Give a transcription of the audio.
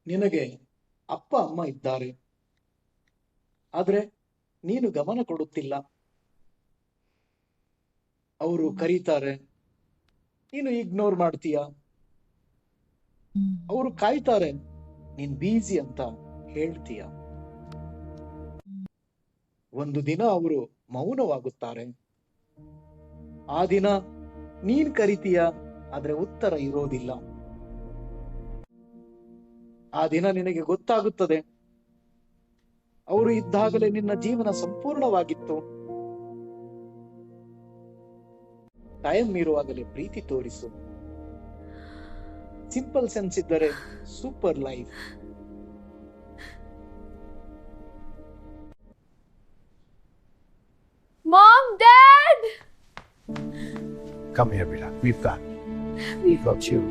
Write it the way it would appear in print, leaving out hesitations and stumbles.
ನಿನಗೆ ಅಪ್ಪ ಅಮ್ಮ ಇದ್ದಾರೆ, ಆದ್ರೆ ನೀನು ಗಮನ ಕೊಡುತ್ತಿಲ್ಲ. ಅವರು ಕರೀತಾರೆ, ನೀನು ಇಗ್ನೋರ್ ಮಾಡ್ತೀಯ. ಅವರು ಕಾಯ್ತಾರೆ, ನೀನ್ ಬೀಸಿ ಅಂತ ಹೇಳ್ತೀಯ. ಒಂದು ದಿನ ಅವರು ಮೌನವಾಗುತ್ತಾರೆ. ಆ ದಿನ ನೀನ್ ಕರಿತೀಯ, ಆದ್ರೆ ಉತ್ತರ ಇರೋದಿಲ್ಲ. ಆ ದಿನ ನಿನಗೆ ಗೊತ್ತಾಗುತ್ತದೆ, ಅವರು ಇದ್ದಾಗಲೇ ನಿನ್ನ ಜೀವನ ಸಂಪೂರ್ಣವಾಗಿತ್ತು. ಟೈಮ್ ಇರುವಾಗಲೇ ಪ್ರೀತಿ ತೋರಿಸು. ಸಿಂಪಲ್ ಸೆನ್ಸ್ ಇದ್ದರೆ super life. Mom, Dad! Come here, Beta. We've got you.